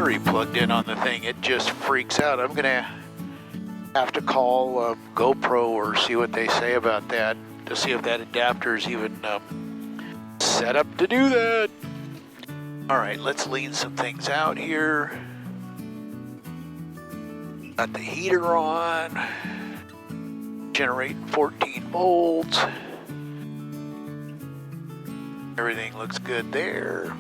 battery plugged in on the thing, it just freaks out. I'm gonna have to call GoPro or see what they say about that to see if that adapter is even set up to do that. All right, let's lean some things out here. Got the heater on, generating 14 volts. Everything looks good there.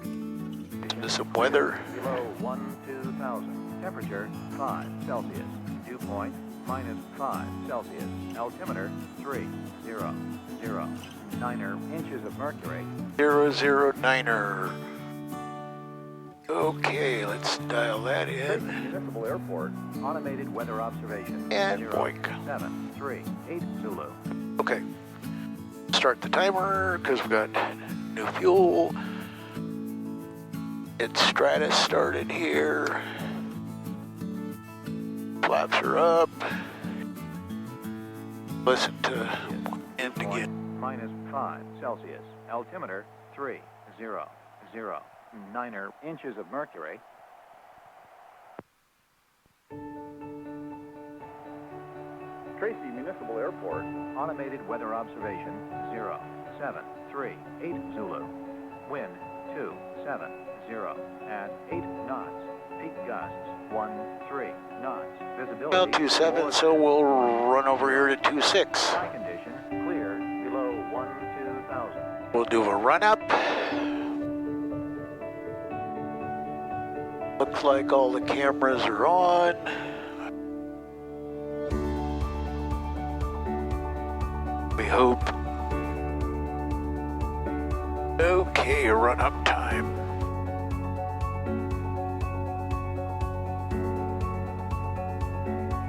Into some weather. Below 12,000. Temperature 5 Celsius. Dew point -5 Celsius. Altimeter 30 9 inches of mercury. 009er. Okay, let's dial that in. Municipal Airport. Automated weather observation. And boink. 738 Zulu. Okay. Start the timer because we got new fuel. It's Stratus started here. Flaps are up. Listen to him again. -5 Celsius. Altimeter 3 9 inches of mercury. Tracy Municipal Airport. Automated weather observation 0738 Zulu. Wind 270 at 8 knots. Peak gusts 13 knots. Visibility. Well, 27, so we'll run over here to 26. Sky condition clear below 12,000. We'll do a run up. Looks like all the cameras are on. We hope. Okay, run up time.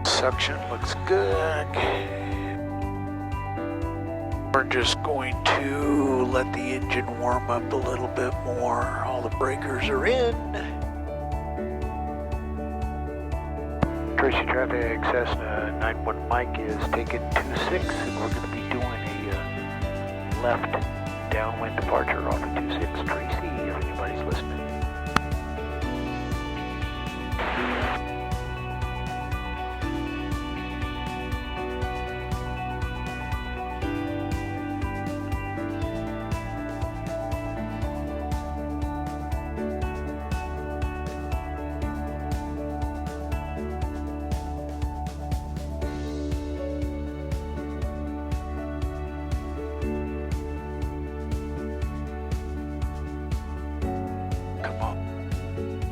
Suction looks good. We're just going to let the engine warm up a little bit more. All the breakers are in. Tracy Traffic, Cessna 91 Mike is taking 26, and we're going to be doing a left downwind departure off of 26 Tracy, if anybody's listening.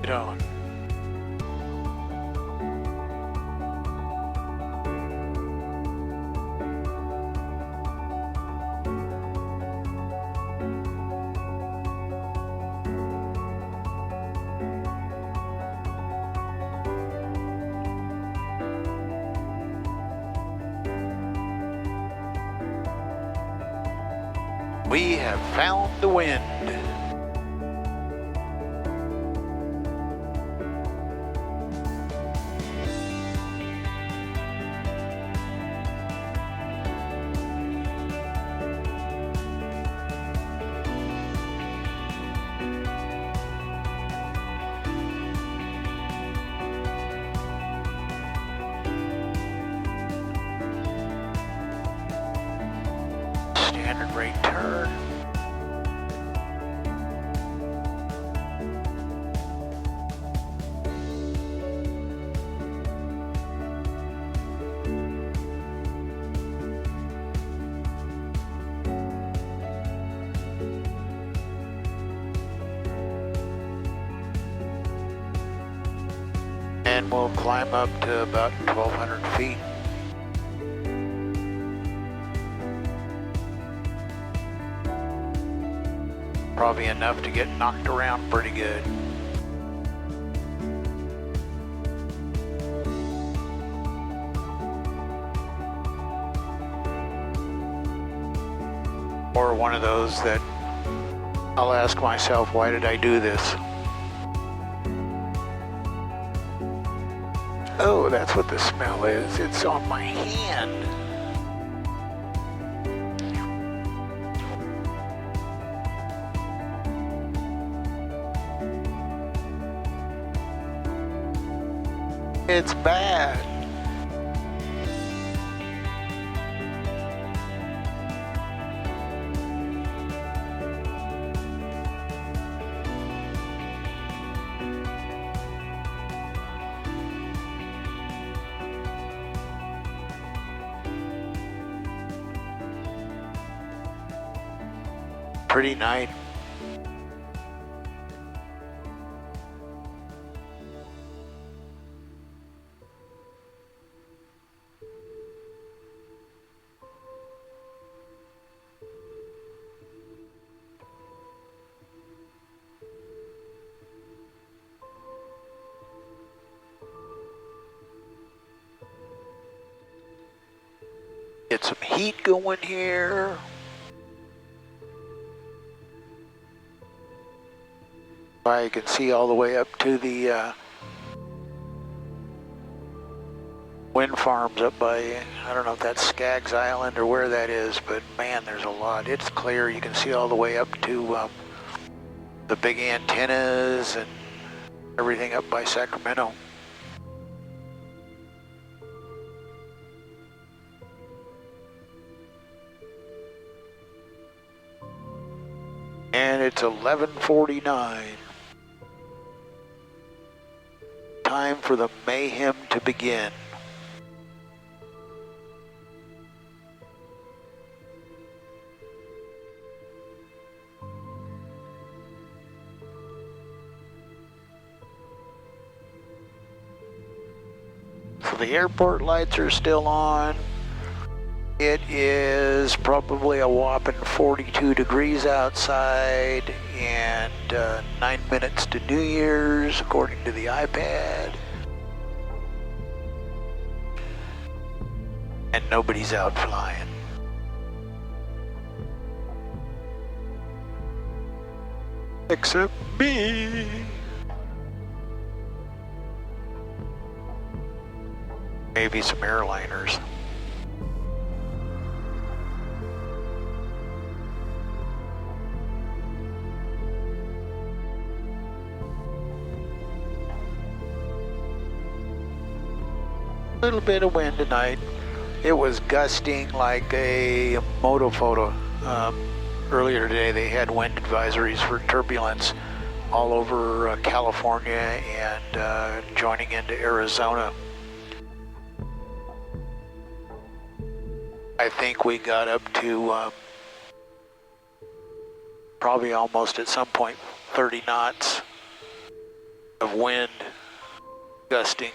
On. We have found the wind. Standard rate turn. And we'll climb up to about 1,200 feet. Probably enough to get knocked around pretty good. Or one of those that I'll ask myself, why did I do this? Oh, that's what the smell is. It's on my hand. It's bad. Pretty night. Get some heat going here. You can see all the way up to the wind farms up by, I don't know if that's Skaggs Island or where that is, but man, there's a lot. It's clear. You can see all the way up to the big antennas and everything up by Sacramento. And it's 11:49. Time for the mayhem to begin. So the airport lights are still on. It is probably a whopping 42 degrees outside and 9 minutes to New Year's, according to the iPad. And nobody's out flying. Except me. Maybe some airliners. Little bit of wind tonight. It was gusting like a moto photo. Earlier today they had wind advisories for turbulence all over California and joining into Arizona. I think we got up to probably almost at some point 30 knots of wind gusting.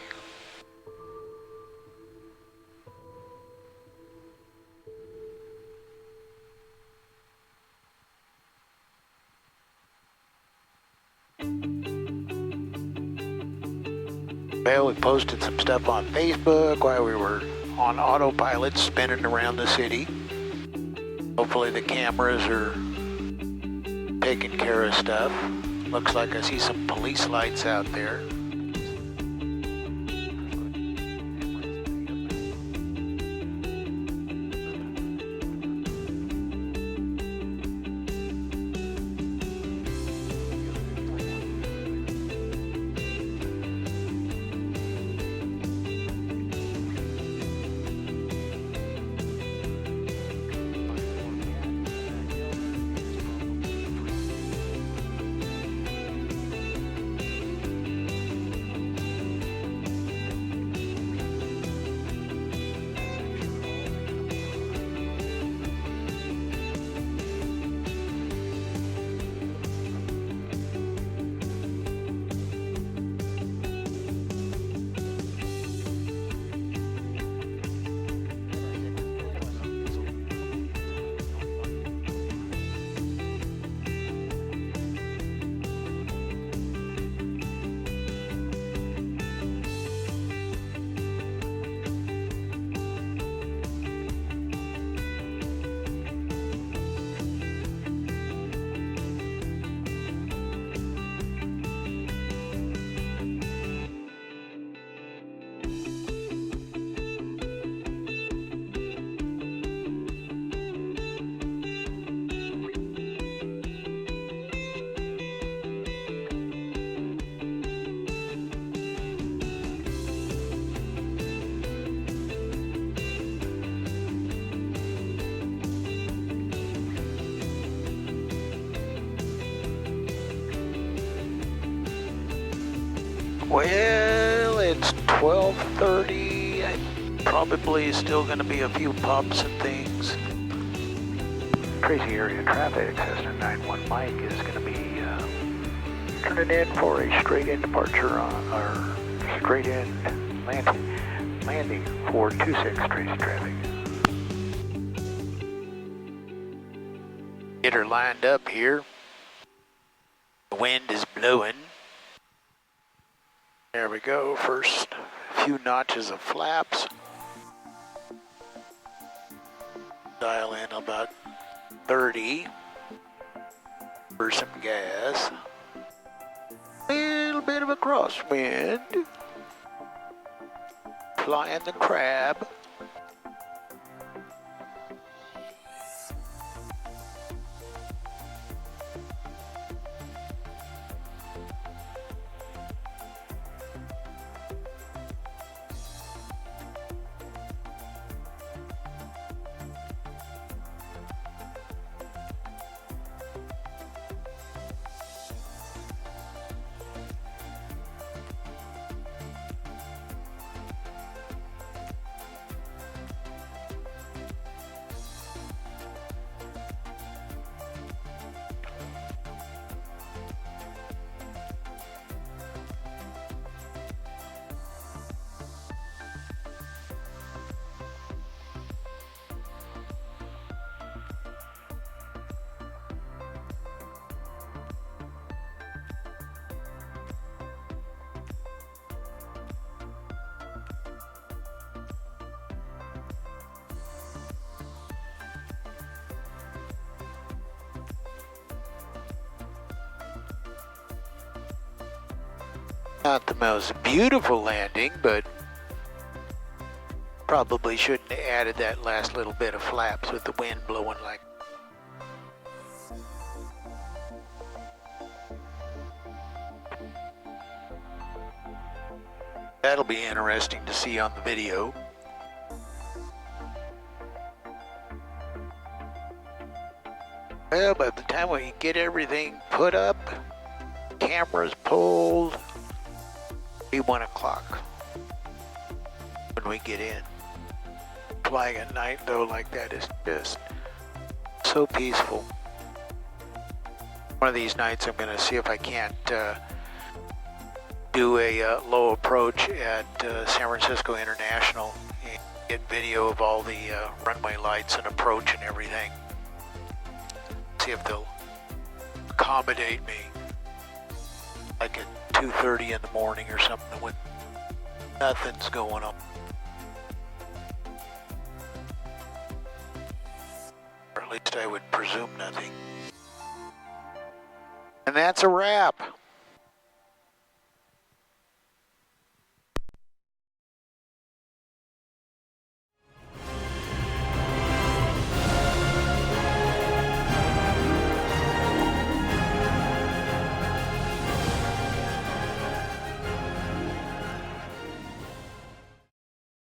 Well, we posted some stuff on Facebook while we were on autopilot spinning around the city. Hopefully the cameras are taking care of stuff. Looks like I see some police lights out there. Well, it's 12:30. Probably still going to be a few pumps and things. Crazy area traffic, Cessna 91 Mike is going to be turning in for a straight-in departure on our straight-in landing for 26 Tracy traffic. Get her lined up here. The wind is blowing. There we go, first few notches of flaps. Dial in about 30 for some gas. A little bit of a crosswind. Flying the crab. Not the most beautiful landing, but probably shouldn't have added that last little bit of flaps with the wind blowing like. That'll be interesting to see on the video. Well, by the time we get everything put up, cameras pulled, be 1 o'clock when we get in. Flying at night though like that is just so peaceful. One of these nights I'm going to see if I can't do a low approach at San Francisco International and get video of all the runway lights and approach and everything. See if they'll accommodate me like at 2:30 in the morning or something when nothing's going on. Or at least I would presume nothing. And that's a wrap.